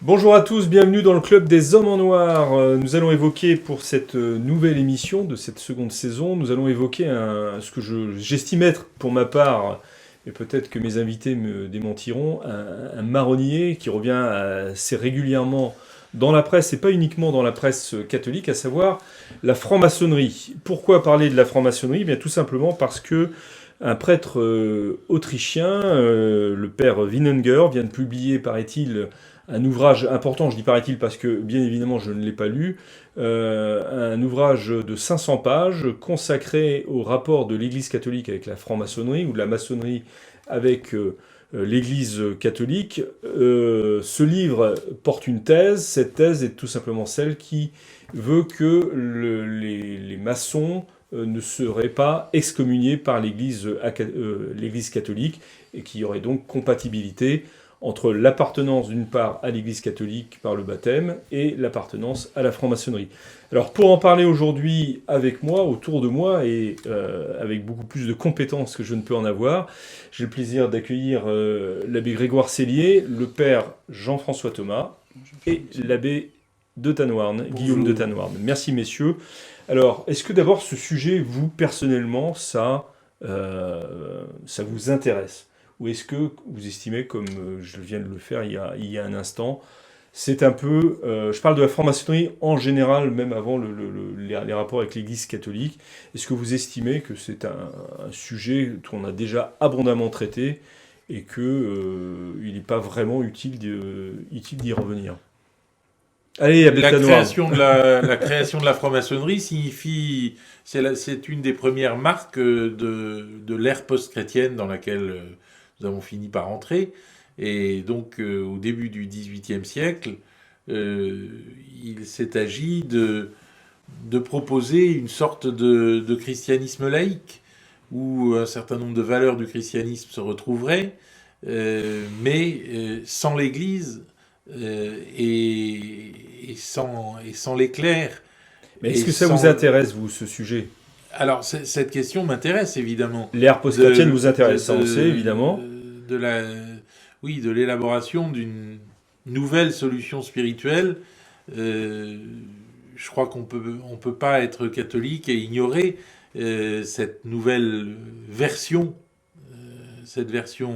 Bonjour à tous, bienvenue dans le club des hommes en noir. Nous allons évoquer pour cette nouvelle émission de cette seconde saison, nous allons évoquer ce que j'estime être pour ma part, et peut-être que mes invités me démentiront, un marronnier qui revient assez régulièrement dans la presse, et pas uniquement dans la presse catholique, à savoir la franc-maçonnerie. Pourquoi parler de la franc-maçonnerie? Eh bien, tout simplement parce que un prêtre autrichien, le père Winninger, vient de publier, paraît-il, un ouvrage important, je dis paraît-il parce que bien évidemment je ne l'ai pas lu, un ouvrage de 500 pages consacré au rapport de l'Église catholique avec la franc-maçonnerie ou de la maçonnerie avec l'Église catholique. Ce livre porte une thèse, cette thèse est tout simplement celle qui veut que les maçons ne seraient pas excommuniés par l'Église catholique et qu'il y aurait donc compatibilité entre l'appartenance d'une part à l'Église catholique par le baptême et l'appartenance à la franc-maçonnerie. Alors pour en parler aujourd'hui avec moi, autour de moi, et avec beaucoup plus de compétences que je ne peux en avoir, j'ai le plaisir d'accueillir l'abbé Grégoire Sellier, le père Jean-François Thomas et l'abbé de Tanoirne, Guillaume de Tanoirne. Merci messieurs. Alors, est-ce que d'abord ce sujet, vous personnellement, ça vous intéresse ? Ou est-ce que vous estimez, comme je viens de le faire il y a un instant, c'est un peu... je parle de la franc-maçonnerie en général, même avant les rapports avec l'Église catholique. Est-ce que vous estimez que c'est un sujet qu'on a déjà abondamment traité et qu'il n'est pas vraiment utile d'y revenir? Allez, La création de la franc-maçonnerie signifie, c'est une des premières marques de l'ère post-chrétienne dans laquelle nous avons fini par entrer. Et donc, au début du XVIIIe siècle, il s'est agi de proposer une sorte de christianisme laïque, où un certain nombre de valeurs du christianisme se retrouveraient, mais sans l'Église et sans les clercs. Mais est-ce que ça vous intéresse, vous, ce sujet? Alors, cette question m'intéresse, évidemment. L'ère post-chrétienne vous intéresse, ça on le sait, évidemment. Oui, de l'élaboration d'une nouvelle solution spirituelle. Je crois qu'on peut pas être catholique et ignorer cette nouvelle version, cette version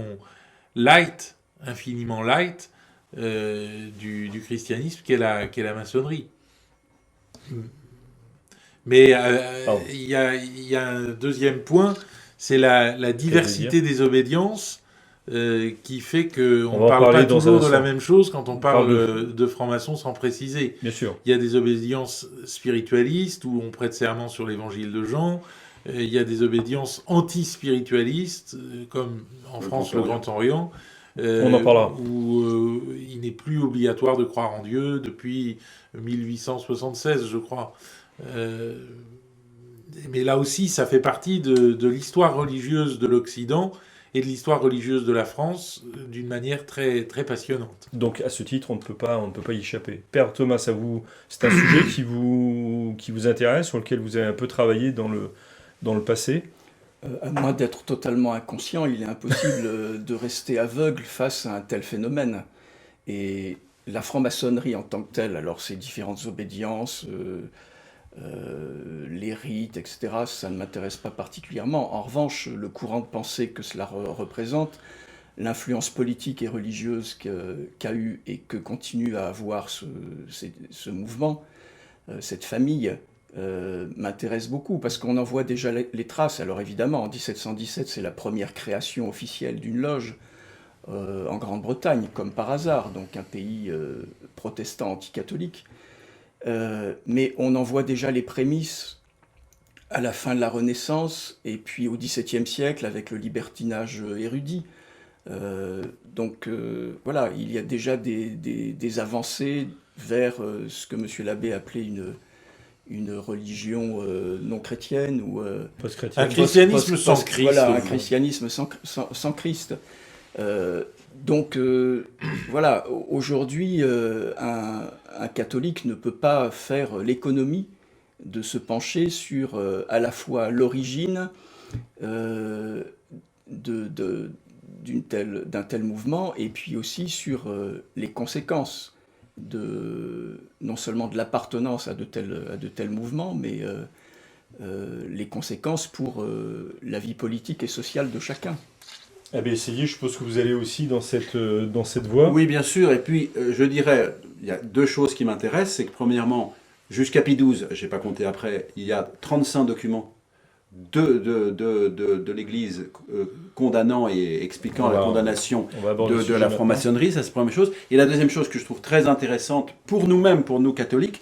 light, infiniment light, du christianisme qu'est la maçonnerie. Mais il y a un deuxième point, c'est la diversité des obédiences qui fait qu'on ne parle pas toujours de la même chose quand on parle de franc-maçon sans préciser. Bien sûr. Il y a des obédiences spiritualistes où on prête serment sur l'évangile de Jean. Il y a des obédiences anti-spiritualistes, comme en France le Grand Orient. On en parlera. Où il n'est plus obligatoire de croire en Dieu depuis 1876, je crois. Mais là aussi, ça fait partie de l'histoire religieuse de l'Occident et de l'histoire religieuse de la France d'une manière très, très passionnante. Donc, à ce titre, on ne peut pas y échapper. Père Thomas, c'est un sujet qui vous intéresse, sur lequel vous avez un peu travaillé dans le passé? À moins d'être totalement inconscient, il est impossible de rester aveugle face à un tel phénomène. Et la franc-maçonnerie en tant que telle, alors ces différentes obédiences, les rites, etc., ça ne m'intéresse pas particulièrement. En revanche, le courant de pensée que cela représente, l'influence politique et religieuse qu'a eu et que continue à avoir ce mouvement, cette famille, m'intéresse beaucoup parce qu'on en voit déjà les traces. Alors évidemment, en 1717, c'est la première création officielle d'une loge en Grande-Bretagne, comme par hasard, donc un pays protestant anticatholique. Mais on en voit déjà les prémices à la fin de la Renaissance et puis au XVIIe siècle avec le libertinage érudit. Donc voilà, il y a déjà des avancées vers ce que M. l'abbé appelait une religion non chrétienne ou post-chrétienne. Un christianisme sans Christ. Voilà, un christianisme sans Christ. Donc voilà, aujourd'hui, un catholique ne peut pas faire l'économie de se pencher sur à la fois l'origine d'un tel mouvement et puis aussi sur les conséquences non seulement de l'appartenance à de tels mouvements, mais les conséquences pour la vie politique et sociale de chacun. Ah ben essayez, je suppose que vous allez aussi dans cette voie. Oui, bien sûr. Et puis, je dirais, il y a deux choses qui m'intéressent. C'est que, premièrement, jusqu'à Pie XII, je n'ai pas compté après, il y a 35 documents de l'Église condamnant et expliquant la condamnation de la franc-maçonnerie. Ça, c'est la première chose. Et la deuxième chose que je trouve très intéressante pour nous-mêmes, pour nous catholiques,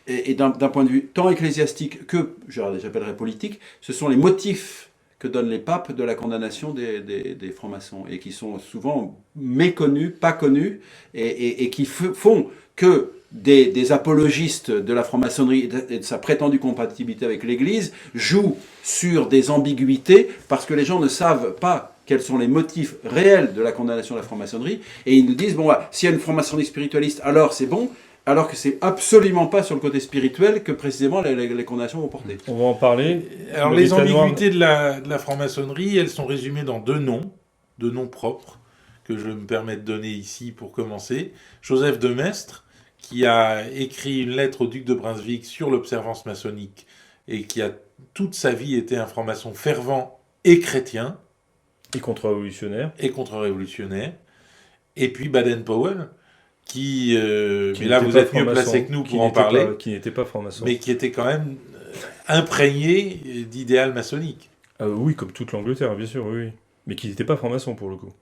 et d'un point de vue tant ecclésiastique que, j'appellerais politique, ce sont les motifs que donnent les papes de la condamnation des francs-maçons, et qui sont souvent méconnus, pas connus, et qui font que des apologistes de la franc-maçonnerie et de sa prétendue compatibilité avec l'Église jouent sur des ambiguïtés, parce que les gens ne savent pas quels sont les motifs réels de la condamnation de la franc-maçonnerie, et ils nous disent, bon, s'il y a une franc-maçonnerie spiritualiste, alors c'est bon, alors que c'est absolument pas sur le côté spirituel que précisément les condamnations vont porter. On va en parler. Alors les ambiguïtés de la franc-maçonnerie, elles sont résumées dans deux noms propres, que je me permets de donner ici pour commencer. Joseph de Maistre, qui a écrit une lettre au duc de Brunswick sur l'observance maçonnique, et qui a toute sa vie été un franc-maçon fervent et chrétien. Et contre-révolutionnaire. Et puis Baden-Powell, qui mais là vous êtes mieux placé que nous pour en parler, qui n'était pas franc-maçon, mais qui était quand même imprégné d'idéal maçonnique. Oui, comme toute l'Angleterre, bien sûr, oui. Mais qui n'était pas franc-maçon pour le coup.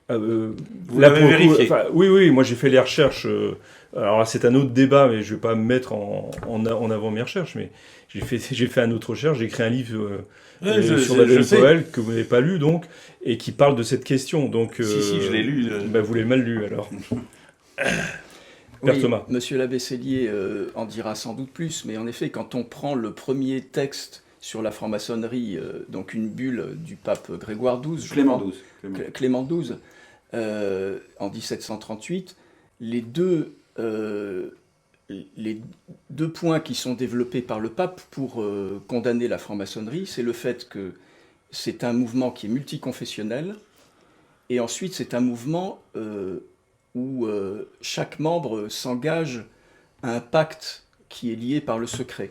Vous l'avez vérifié? Oui, moi j'ai fait les recherches. Alors là, c'est un autre débat, mais je ne vais pas me mettre en avant mes recherches, mais j'ai fait une autre recherche, j'ai écrit un livre sur Baden-Powell que vous n'avez pas lu, donc, et qui parle de cette question. Donc, si, je l'ai lu. Vous l'avez mal lu, alors. Père Thomas. Monsieur l'abbé Sellier en dira sans doute plus, mais en effet, quand on prend le premier texte sur la franc-maçonnerie, donc une bulle du pape Grégoire XII, Clément XII, en 1738, les deux points qui sont développés par le pape pour condamner la franc-maçonnerie, c'est le fait que c'est un mouvement qui est multiconfessionnel, et ensuite c'est un mouvement où chaque membre s'engage à un pacte qui est lié par le secret.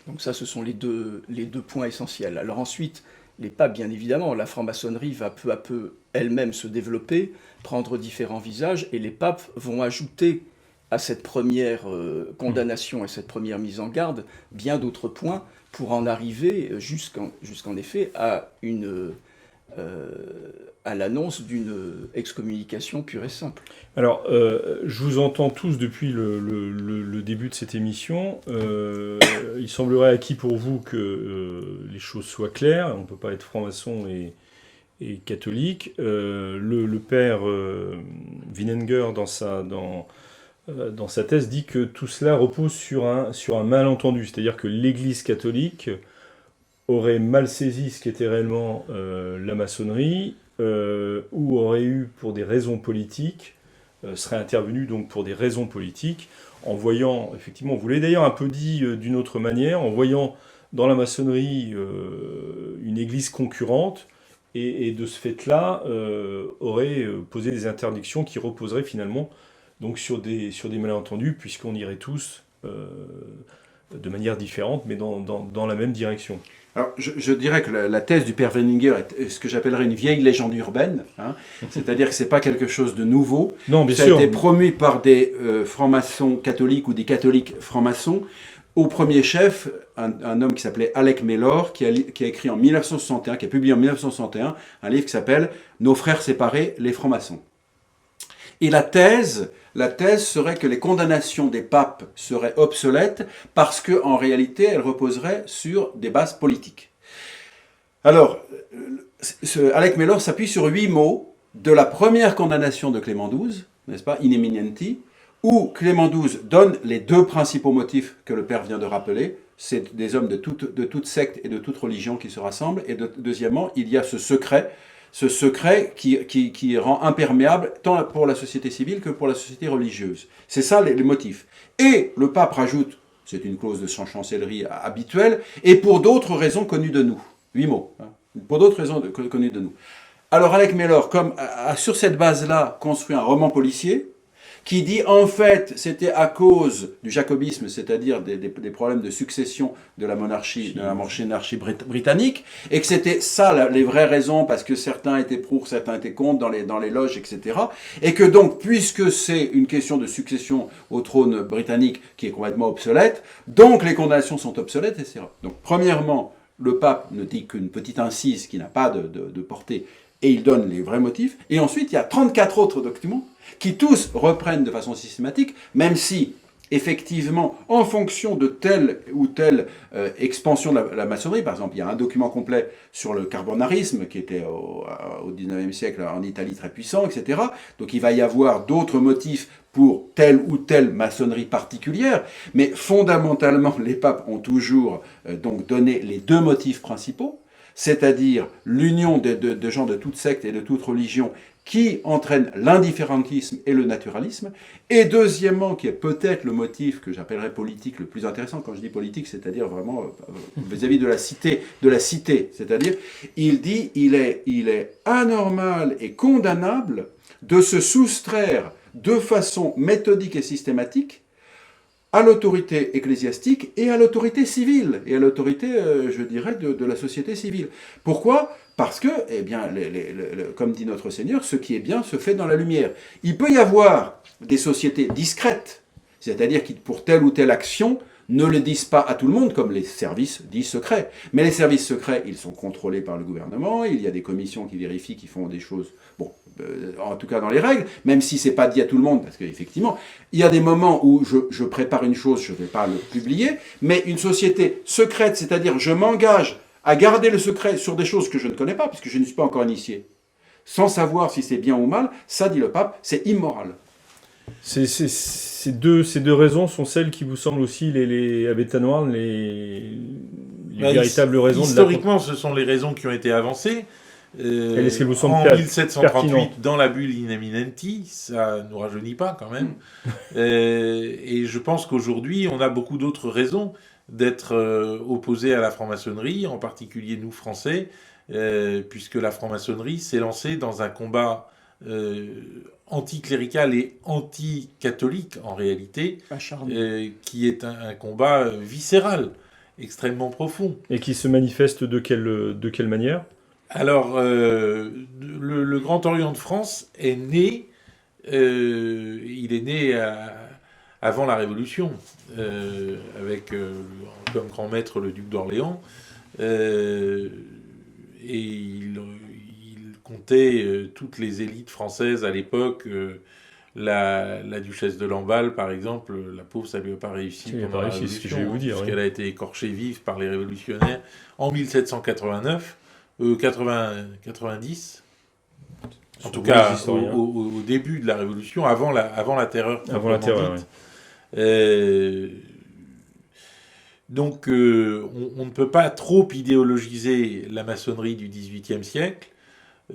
Donc ça, ce sont les deux points essentiels. Alors ensuite, les papes, bien évidemment, la franc-maçonnerie va peu à peu elle-même se développer, prendre différents visages, et les papes vont ajouter à cette première condamnation et cette première mise en garde bien d'autres points pour en arriver jusqu'en effet à l'annonce d'une excommunication pure et simple. Alors, je vous entends tous depuis le début de cette émission. Il semblerait acquis pour vous que les choses soient claires. On ne peut pas être franc-maçon et catholique. Le père Wieninger, dans sa thèse, dit que tout cela repose sur un malentendu. C'est-à-dire que l'Église catholique aurait mal saisi ce qu'était réellement la maçonnerie, ou aurait eu, pour des raisons politiques, serait intervenu donc pour des raisons politiques, en voyant, effectivement, vous l'avez d'ailleurs un peu dit d'une autre manière, en voyant dans la maçonnerie une église concurrente, et de ce fait-là, aurait posé des interdictions qui reposeraient finalement donc sur des malentendus, puisqu'on irait tous de manière différente, mais dans la même direction. Alors, je dirais que la thèse du père Wieninger est ce que j'appellerais une vieille légende urbaine, hein. C'est-à-dire que ce n'est pas quelque chose de nouveau. Non, bien sûr. Ça a été promu par des francs-maçons catholiques ou des catholiques francs-maçons. Au premier chef, un homme qui s'appelait Alec Mellor, qui a écrit en 1961, qui a publié en 1961 un livre qui s'appelle « Nos frères séparés, les francs-maçons ». Et la thèse serait que les condamnations des papes seraient obsolètes parce qu'en réalité, elles reposeraient sur des bases politiques. Alors, Alec Mellor s'appuie sur 8 mots de la première condamnation de Clément XII, n'est-ce pas, in eminienti, où Clément XII donne les deux principaux motifs que le père vient de rappeler. C'est des hommes de toute secte et de toute religion qui se rassemblent. Et deuxièmement, il y a ce secret qui rend imperméable tant pour la société civile que pour la société religieuse. C'est ça les motifs. Et le pape rajoute, c'est une clause de chancellerie habituelle, et pour d'autres raisons connues de nous. 8 mots. Hein, pour d'autres raisons connues de nous. Alors Alec Mellor, a sur cette base-là construit un roman policier qui dit en fait c'était à cause du jacobisme, c'est-à-dire des problèmes de succession de la monarchie britannique, et que c'était ça les vraies raisons, parce que certains étaient pour, certains étaient contre dans les loges, etc. Et que donc, puisque c'est une question de succession au trône britannique qui est complètement obsolète, donc les condamnations sont obsolètes, etc. Donc premièrement, le pape ne dit qu'une petite incise qui n'a pas de portée, et il donne les vrais motifs. Et ensuite, il y a 34 autres documents qui tous reprennent de façon systématique, même si, effectivement, en fonction de telle ou telle expansion de la maçonnerie, par exemple, il y a un document complet sur le carbonarisme, qui était au 19e siècle en Italie très puissant, etc. Donc il va y avoir d'autres motifs pour telle ou telle maçonnerie particulière, mais fondamentalement, les papes ont toujours donc donné les deux motifs principaux, c'est-à-dire l'union de gens de toute secte et de toute religion qui entraîne l'indifférentisme et le naturalisme, et deuxièmement, qui est peut-être le motif que j'appellerais politique le plus intéressant. Quand je dis politique, c'est-à-dire vraiment vis-à-vis de la cité, c'est-à-dire, il dit, il est anormal et condamnable de se soustraire de façon méthodique et systématique à l'autorité ecclésiastique et à l'autorité civile, et à l'autorité, je dirais, de la société civile. Pourquoi ? Parce que, eh bien, comme dit notre Seigneur, ce qui est bien se fait dans la lumière. Il peut y avoir des sociétés discrètes, c'est-à-dire qui, pour telle ou telle action, ne le disent pas à tout le monde, comme les services dits secrets. Mais les services secrets, ils sont contrôlés par le gouvernement, il y a des commissions qui vérifient, qui font des choses, bon, en tout cas dans les règles, même si c'est pas dit à tout le monde, parce qu'effectivement, il y a des moments où je prépare une chose, je ne vais pas le publier, mais une société secrète, c'est-à-dire je m'engage à garder le secret sur des choses que je ne connais pas, puisque je ne suis pas encore initié, sans savoir si c'est bien ou mal, ça, dit le pape, c'est immoral. Ces deux raisons sont celles qui vous semblent aussi les Abeta Noir, les véritables raisons. Historiquement, ce sont les raisons qui ont été avancées. Est-ce qu'elles vous semblent en 1738, pertinentes dans la bulle In Eminenti, ça ne nous rajeunit pas quand même. Et je pense qu'aujourd'hui, on a beaucoup d'autres raisons d'être opposés à la franc-maçonnerie, en particulier nous Français, puisque la franc-maçonnerie s'est lancée dans un combat anticlérical et anti-catholique en réalité, qui est un combat viscéral, extrêmement profond. Et qui se manifeste de quelle manière ? Alors, le Grand Orient de France est né, il est né avant la Révolution, avec comme grand maître le duc d'Orléans, et il comptait toutes les élites françaises à l'époque. La duchesse de Lamballe, par exemple, la pauvre, ça lui a pas réussi pendant la Révolution, puisqu'elle a été écorchée vive par les révolutionnaires en 1789, 90. En tout cas, au début de la Révolution, avant la terreur. Avant la terreur, oui. Donc, on ne peut pas trop idéologiser la maçonnerie du XVIIIe siècle,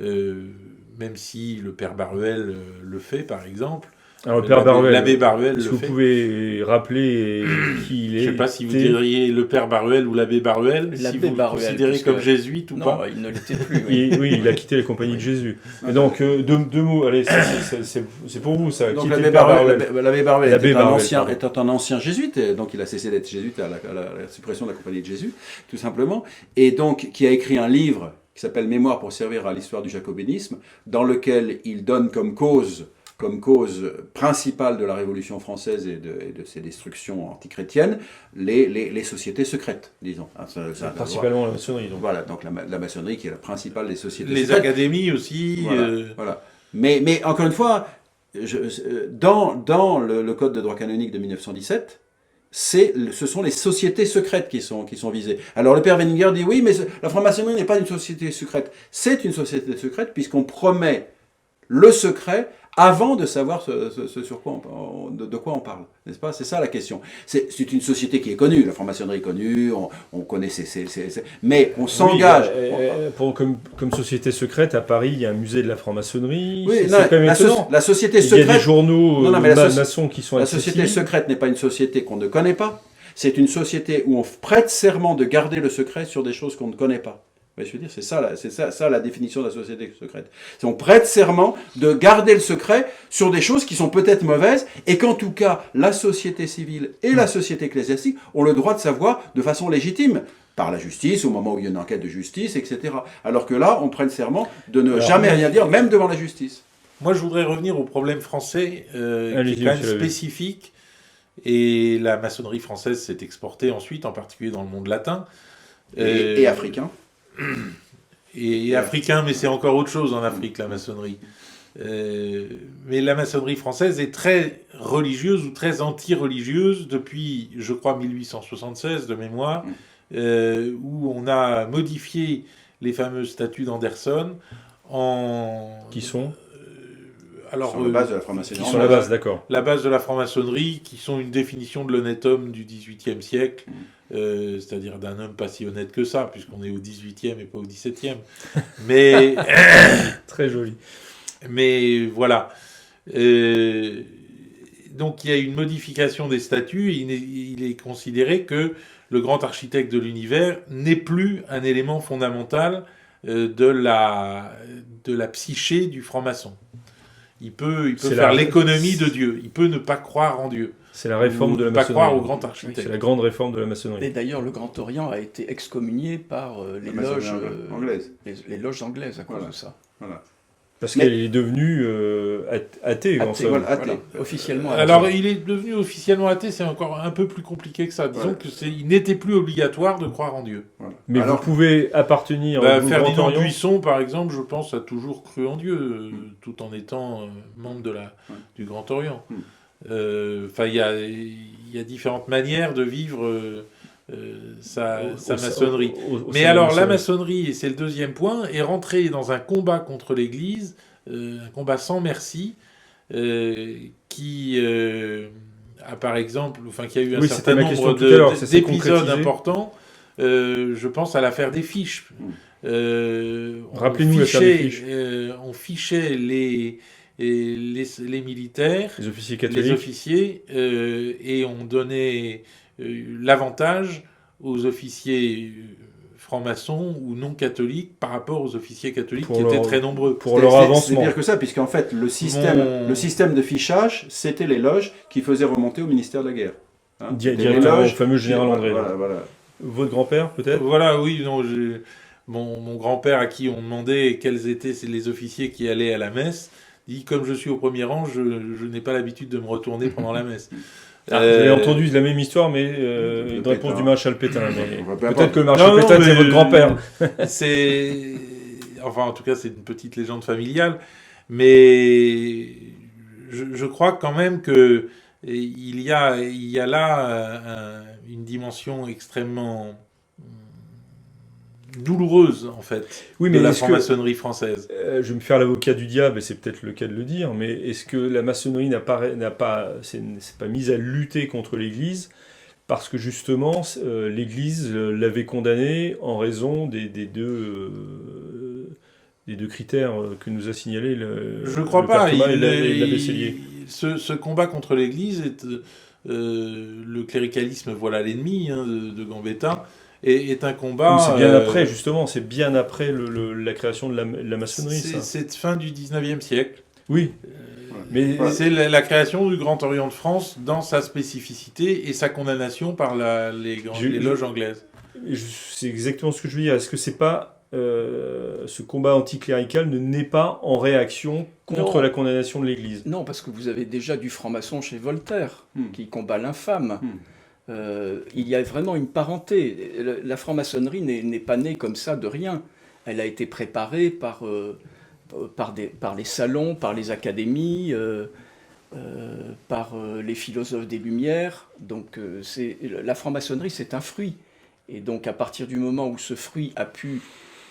même si le père Baruel le fait, par exemple. Alors, le père Baruel, l'abbé Baruel le fait. Est-ce que vous pouvez rappeler qui il est ? Je ne sais pas si vous diriez le père Baruel ou l'abbé Baruel, si vous le considérez comme jésuite ou pas. Non, il ne l'était plus. Oui. Oui, il a quitté la compagnie de Jésus. Et donc, deux mots, allez, c'est pour vous, ça. Donc, l'abbé Baruel était un ancien jésuite, donc il a cessé d'être jésuite à la suppression de la compagnie de Jésus, tout simplement, et donc qui a écrit un livre qui s'appelle « Mémoire pour servir à l'histoire du jacobinisme », dans lequel il donne comme cause principale de la Révolution française et de ses destructions antichrétiennes, les sociétés secrètes, disons. Principalement la maçonnerie. Donc. Voilà, donc la maçonnerie qui est la principale des sociétés secrètes. Les académies aussi. Voilà. Mais encore une fois, dans le Code de droit canonique de 1917, ce sont les sociétés secrètes qui sont visées. Alors le père Weninger dit oui, mais la franc-maçonnerie n'est pas une société secrète. C'est une société secrète puisqu'on promet le secret avant de savoir de quoi on parle, n'est-ce pas ? C'est ça la question. C'est une société qui est connue, la franc-maçonnerie est connue, on connaît mais on s'engage... Comme société secrète, à Paris, il y a un musée de la franc-maçonnerie, oui, c'est quand même étonnant. La société secrète... Il y a des journaux maçons qui sont accessibles. La société secrète n'est pas une société qu'on ne connaît pas, c'est une société où on prête serment de garder le secret sur des choses qu'on ne connaît pas. Ouais, je veux dire, c'est ça la définition de la société secrète. On prête serment de garder le secret sur des choses qui sont peut-être mauvaises et qu'en tout cas, la société civile et la société ecclésiastique ont le droit de savoir de façon légitime, par la justice, au moment où il y a une enquête de justice, etc. Alors que là, on prête serment de ne jamais rien dire, même devant la justice. Moi, je voudrais revenir au problème français, qui est quand même spécifique. Et la maçonnerie française s'est exportée ensuite, en particulier dans le monde latin. Et africain. Et africain, mais c'est encore autre chose en Afrique, la maçonnerie. Mais la maçonnerie française est très religieuse ou très anti-religieuse depuis, je crois, 1876 de mémoire, où on a modifié les fameux statuts d'Anderson Qui sont alors, sur la base de la franc-maçonnerie. Qui sont la base, d'accord. La base de la franc-maçonnerie, qui sont une définition de l'honnête homme du XVIIIe siècle, c'est-à-dire d'un homme pas si honnête que ça, puisqu'on est au XVIIIe et pas au XVIIe. Mais très joli. Mais voilà. Donc il y a une modification des statuts. Il est considéré que le grand architecte de l'univers n'est plus un élément fondamental de la psyché du franc-maçon. Il peut faire l'économie de Dieu. Il peut ne pas croire en Dieu. C'est la réforme de la maçonnerie. Ne pas croire au grand architecte. C'est la grande réforme de la maçonnerie. Et d'ailleurs, le Grand Orient a été excommunié par les loges anglaises. Les loges anglaises à cause de ça. Voilà. Parce qu'elle est devenue athée. Voilà. Officiellement athée. Alors, il est devenu officiellement athée, c'est encore un peu plus compliqué que ça. Disons qu'il n'était plus obligatoire de croire en Dieu. Voilà. Mais vous pouvez appartenir au Ferdinand Buisson, par exemple, je pense, a toujours cru en Dieu, tout en étant membre du Grand Orient. Enfin, il y a différentes manières de vivre sa maçonnerie. Mais alors, la maçonnerie, et c'est le deuxième point, est rentrée dans un combat contre l'Église, un combat sans merci, qui a par exemple, qui a eu un certain nombre d'épisodes importants. Je pense à l'affaire des fiches. Rappelez-nous l'affaire des fiches. On fichait les militaires, les officiers catholiques, les officiers, et on donnait l'avantage aux officiers francs-maçons ou non catholiques par rapport aux officiers catholiques qui étaient très nombreux. Pour leur avancement. C'est pire que ça, puisqu'en fait, le système de fichage, c'était les loges qui faisaient remonter au ministère de la Guerre. Directement au fameux général André. Voilà. Votre grand-père, peut-être ? Voilà, oui. Non, mon grand-père, à qui on demandait quels étaient les officiers qui allaient à la messe, dit, comme je suis au premier rang, je n'ai pas l'habitude de me retourner pendant la messe. J'ai entendu la même histoire, mais une réponse du maréchal Pétain. Peut-être que le maréchal Pétain, c'est votre grand-père. Enfin, en tout cas, c'est une petite légende familiale. Mais je crois quand même qu'il y a là une dimension extrêmement douloureuse, en fait, de la franc-maçonnerie française. Je vais me faire l'avocat du diable, et c'est peut-être le cas de le dire, mais est-ce que la maçonnerie c'est pas mise à lutter contre l'Église parce que justement l'Église l'avait condamné en raison des deux critères que nous a signalé je ne crois pas. L'abbé Sellier. Ce combat contre l'Église le cléricalisme, voilà l'ennemi de Gambetta. Est un combat... C'est bien après, justement, c'est bien après la création de la maçonnerie, ça. C'est fin du 19e siècle. Oui. Mais c'est la création du Grand Orient de France dans sa spécificité et sa condamnation par les loges anglaises. C'est exactement ce que je veux dire. Est-ce que c'est pas... ce combat anticlérical ne naît pas en réaction contre la condamnation de l'Église ? Non, parce que vous avez déjà du franc-maçon chez Voltaire, qui combat l'infâme. Il y a vraiment une parenté. La franc-maçonnerie n'est pas née comme ça de rien. Elle a été préparée par les salons, par les académies, par les philosophes des Lumières. Donc la franc-maçonnerie, c'est un fruit. Et donc à partir du moment où ce fruit a pu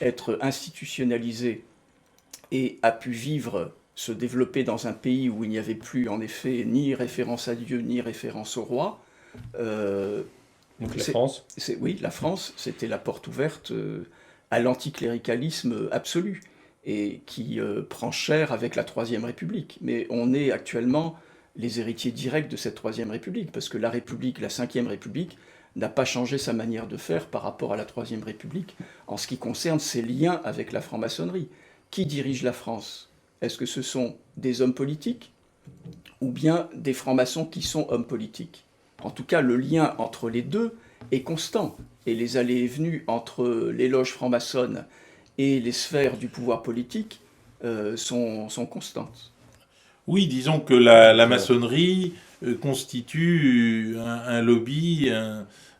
être institutionnalisé et a pu se développer dans un pays où il n'y avait plus en effet ni référence à Dieu, ni référence au roi, donc la France. Oui, la France, c'était la porte ouverte à l'anticléricalisme absolu et qui prend cher avec la Troisième République. Mais on est actuellement les héritiers directs de cette Troisième République parce que la République, la Cinquième République, n'a pas changé sa manière de faire par rapport à la Troisième République en ce qui concerne ses liens avec la franc-maçonnerie. Qui dirige la France? Est-ce que ce sont des hommes politiques ou bien des francs-maçons qui sont hommes politiques? En tout cas, le lien entre les deux est constant et les allées et venues entre les loges franc-maçonnes et les sphères du pouvoir politique sont constantes. Oui, disons que la maçonnerie constitue un lobby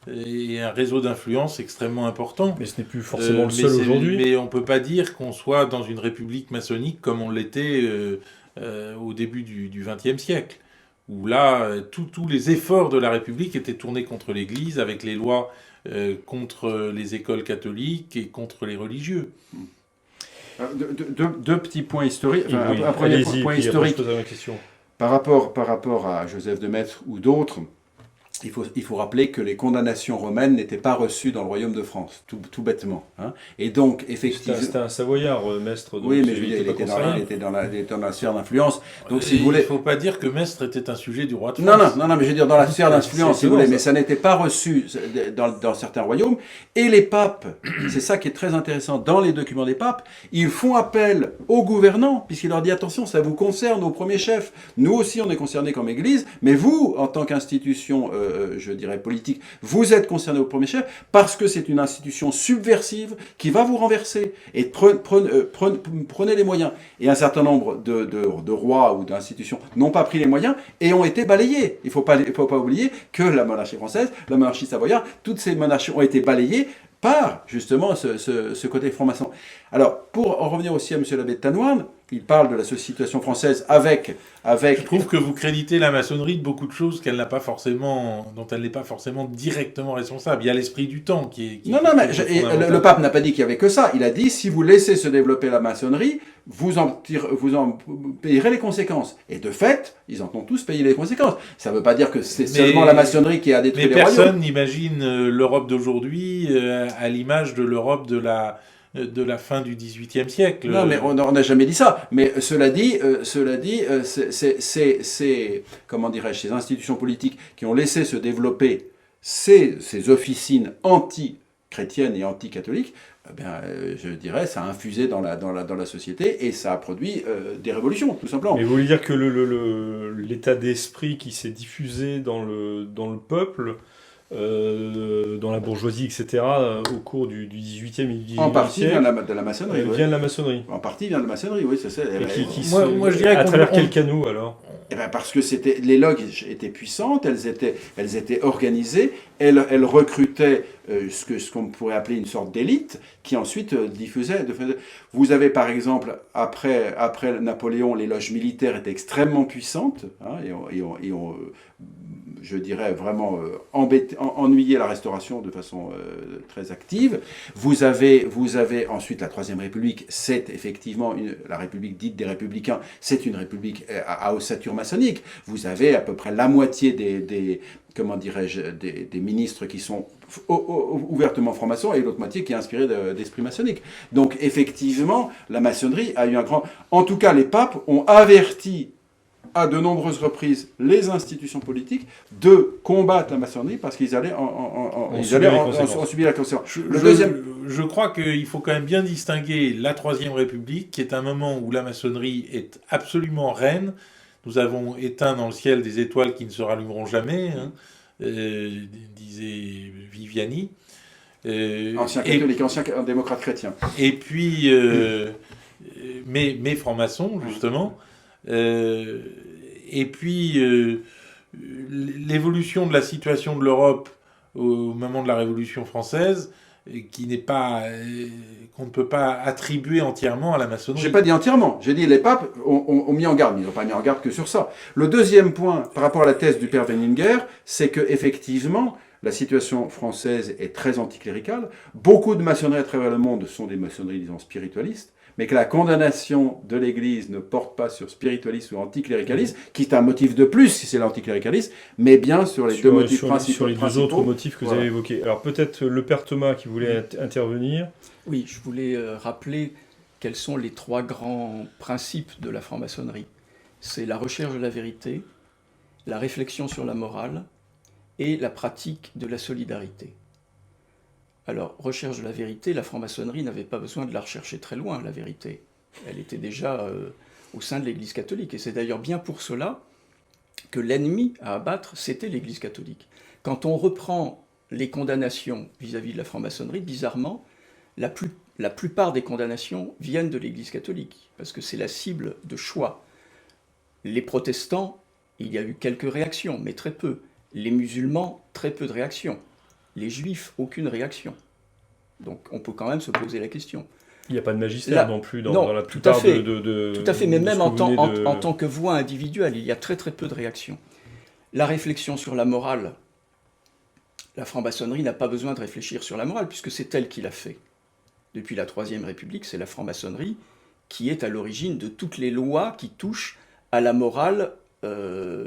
et un réseau d'influence extrêmement important. Mais ce n'est plus forcément le seul aujourd'hui. Mais on ne peut pas dire qu'on soit dans une république maçonnique comme on l'était au début du XXe siècle, où là, tous les efforts de la République étaient tournés contre l'Église, avec les lois contre les écoles catholiques et contre les religieux. Deux petits points historiques. Enfin, Oui, un premier point historique par rapport à Joseph de Maistre ou d'autres. Il faut rappeler que les condamnations romaines n'étaient pas reçues dans le royaume de France, tout bêtement. Hein. Et donc, effectivement... C'était un Savoyard, Maistre. Oui, mais je veux dire, il était dans la sphère d'influence. Donc, si vous voulez... Il ne faut pas dire que Maistre était un sujet du roi de France. Non, mais je veux dire, dans la sphère d'influence, si vous voulez, mais ça n'était pas reçu dans certains royaumes. Et les papes, c'est ça qui est très intéressant, dans les documents des papes, ils font appel aux gouvernants, puisqu'il leur dit, attention, ça vous concerne au premier chef. Nous aussi, on est concernés comme Église, mais vous, en tant qu'institution... je dirais politique, vous êtes concerné au premier chef parce que c'est une institution subversive qui va vous renverser. Et prenez les moyens. Et un certain nombre de rois ou d'institutions n'ont pas pris les moyens et ont été balayés. Il ne faut pas oublier que la monarchie française, la monarchie savoyarde, toutes ces monarchies ont été balayées par justement ce côté franc-maçon. Alors, pour en revenir aussi à M. l'abbé de Tanoirne, il parle de la situation française avec... Je trouve que vous créditez la maçonnerie de beaucoup de choses dont elle n'est pas forcément directement responsable. Il y a l'esprit du temps qui est... Non, mais le pape n'a pas dit qu'il y avait que ça. Il a dit, si vous laissez se développer la maçonnerie, vous en payerez les conséquences. Et de fait, ils en ont tous payé les conséquences. Ça ne veut pas dire que c'est seulement la maçonnerie qui a détruit les royaumes. Mais personne n'imagine l'Europe d'aujourd'hui à l'image de l'Europe de la fin du XVIIIe siècle. Non, mais on n'a jamais dit ça. Mais cela dit, c'est comment dirais-je, ces institutions politiques qui ont laissé se développer ces officines anti-chrétiennes et anti-catholiques, je dirais, ça a infusé dans la société et ça a produit des révolutions, tout simplement. Mais vous voulez dire que l'état d'esprit qui s'est diffusé dans le peuple, dans la bourgeoisie, etc., au cours du 18e et du 19e en partie siècle, vient de la maçonnerie. vient de la maçonnerie. En partie vient de la maçonnerie, oui, c'est ça. Moi, je dirais à travers quel canot, alors? Parce que les loges étaient puissantes, elles étaient organisées, elles recrutaient ce qu'on pourrait appeler une sorte d'élite qui ensuite diffusait. Vous avez par exemple, après Napoléon, les loges militaires étaient extrêmement puissantes, hein, et ont je dirais vraiment ennuyé la Restauration de façon très active. Vous avez ensuite la Troisième République, c'est effectivement la République dite des Républicains, c'est une République à ossature maçonnique. Vous avez à peu près la moitié des ministres qui sont ouvertement francs-maçons et l'autre moitié qui est inspirée d'esprit maçonnique. Donc effectivement, la maçonnerie a eu un grand... En tout cas, les papes ont averti à de nombreuses reprises les institutions politiques de combattre la maçonnerie parce qu'ils allaient en subir la conséquence. Je crois qu'il faut quand même bien distinguer la Troisième République, qui est un moment où la maçonnerie est absolument reine. Nous avons éteint dans le ciel des étoiles qui ne se rallumeront jamais, hein, disait Viviani. Ancien catholique, ancien démocrate chrétien. Et puis, mais franc-maçon, justement. Et puis, l'évolution de la situation de l'Europe au moment de la Révolution française, qu'on ne peut pas attribuer entièrement à la maçonnerie. J'ai pas dit entièrement, j'ai dit les papes ont mis en garde, mais ils n'ont pas mis en garde que sur ça. Le deuxième point, par rapport à la thèse du père Weininger, c'est que effectivement, la situation française est très anticléricale. Beaucoup de maçonneries à travers le monde sont des maçonneries, disons, spiritualistes, mais que la condamnation de l'Église ne porte pas sur spiritualisme ou anticléricalisme, qui est un motif de plus si c'est l'anticléricalisme, mais bien sur les deux motifs principaux. Sur les deux autres motifs que vous avez évoqués. Alors peut-être le père Thomas qui voulait intervenir. Oui, je voulais rappeler quels sont les trois grands principes de la franc-maçonnerie. C'est la recherche de la vérité, la réflexion sur la morale et la pratique de la solidarité. Alors, recherche de la vérité, la franc-maçonnerie n'avait pas besoin de la rechercher très loin, la vérité. Elle était déjà au sein de l'Église catholique. Et c'est d'ailleurs bien pour cela que l'ennemi à abattre, c'était l'Église catholique. Quand on reprend les condamnations vis-à-vis de la franc-maçonnerie, bizarrement, la plupart des condamnations viennent de l'Église catholique, parce que c'est la cible de choix. Les protestants, il y a eu quelques réactions, mais très peu. Les musulmans, très peu de réactions. Les juifs, aucune réaction. Donc on peut quand même se poser la question. Il n'y a pas de magistère non plus dans la tout à plupart fait, de tout à fait, mais même en en tant que voix individuelle, il y a très très peu de réactions. La réflexion sur la morale, la franc-maçonnerie n'a pas besoin de réfléchir sur la morale, puisque c'est elle qui l'a fait. Depuis la Troisième République, c'est la franc-maçonnerie qui est à l'origine de toutes les lois qui touchent à la morale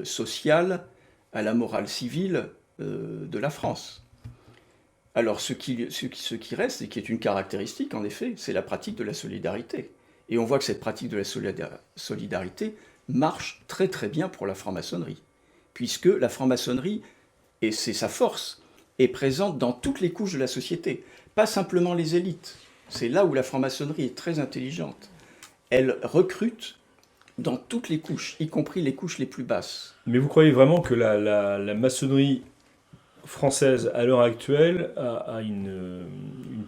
sociale, à la morale civile de la France. Alors ce qui reste, et qui est une caractéristique en effet, c'est la pratique de la solidarité. Et on voit que cette pratique de la solidarité marche très très bien pour la franc-maçonnerie, puisque la franc-maçonnerie, et c'est sa force, est présente dans toutes les couches de la société, pas simplement les élites. C'est là où la franc-maçonnerie est très intelligente. Elle recrute dans toutes les couches, y compris les couches les plus basses. Mais vous croyez vraiment que la maçonnerie française à l'heure actuelle a une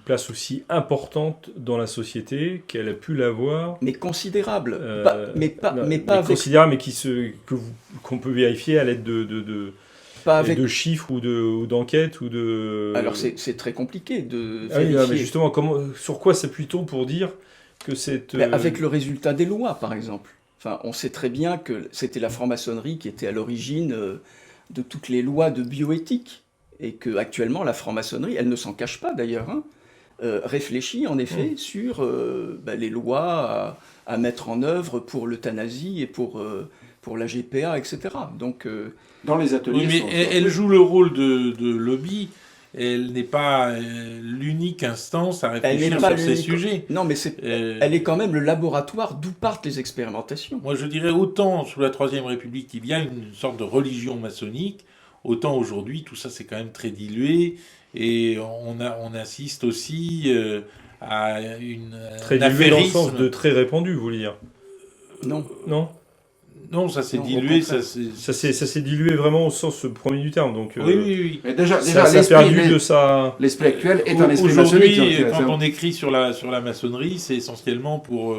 place aussi importante dans la société qu'elle a pu l'avoir, mais considérable, mais pas avec... considérable, mais qu'on peut vérifier à l'aide de chiffres ou d'enquêtes ou de... Alors c'est très compliqué de vérifier. vérifier. Mais justement, sur quoi s'appuie-t-on pour dire que c'est... Avec le résultat des lois, par exemple. Enfin, on sait très bien que c'était la franc-maçonnerie qui était à l'origine de toutes les lois de bioéthique, et qu'actuellement, la franc-maçonnerie, elle ne s'en cache pas d'ailleurs, réfléchit en effet sur les lois à mettre en œuvre pour l'euthanasie et pour la GPA, etc. Donc, dans les ateliers... Oui, mais elle joue le rôle de lobby. Elle n'est pas l'unique instance à réfléchir sur ces sujets. Non, mais elle est quand même le laboratoire d'où partent les expérimentations. Moi, je dirais autant sous la Troisième République, il y a une sorte de religion maçonnique, autant aujourd'hui, tout ça, c'est quand même très dilué. Et on assiste aussi à très dilué dans le sens de très répandu, vous voulez dire? Non. Non, ça s'est dilué. Ça s'est dilué vraiment au sens premier du terme. Donc, oui. Mais déjà ça a perdu de sa... L'esprit actuel est un esprit maçonnique. Aujourd'hui, quand on écrit sur la maçonnerie, c'est essentiellement pour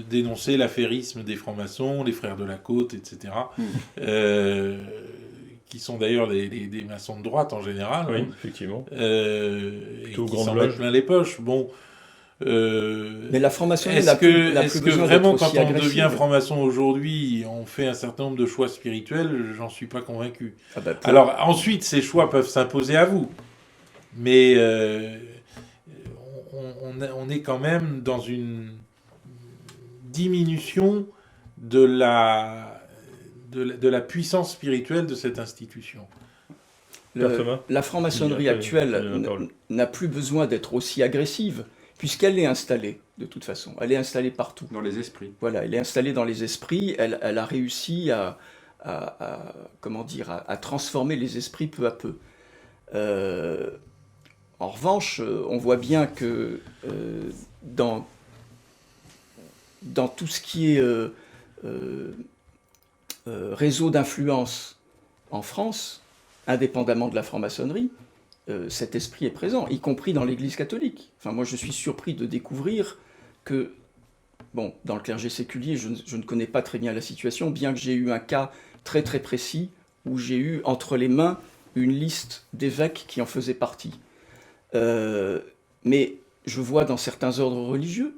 dénoncer l'affairisme des francs-maçons, les frères de la Côte, etc. Qui sont d'ailleurs des maçons de droite en général. Oui, effectivement. Et qui s'en mettent plein les poches. Bon... mais la franc-maçonnerie n'a plus besoin est-ce que vraiment, quand on agressive. devient franc-maçon aujourd'hui, on fait un certain nombre de choix spirituels? J'en suis pas convaincu. Pour... Alors ensuite, ces choix peuvent s'imposer à vous, mais on est quand même dans une diminution de la puissance spirituelle de cette institution. La franc-maçonnerie actuelle n'a plus besoin d'être aussi agressive, puisqu'elle est installée, de toute façon. Elle est installée partout. Dans les esprits. Voilà, elle est installée dans les esprits. Elle a réussi à transformer les esprits peu à peu. En revanche, on voit bien que dans tout ce qui est réseau d'influence en France, indépendamment de la franc-maçonnerie, cet esprit est présent, y compris dans l'Église catholique. Enfin, moi, je suis surpris de découvrir que, bon, dans le clergé séculier, je ne connais pas très bien la situation, bien que j'ai eu un cas très très précis où j'ai eu entre les mains une liste d'évêques qui en faisaient partie. Mais je vois dans certains ordres religieux,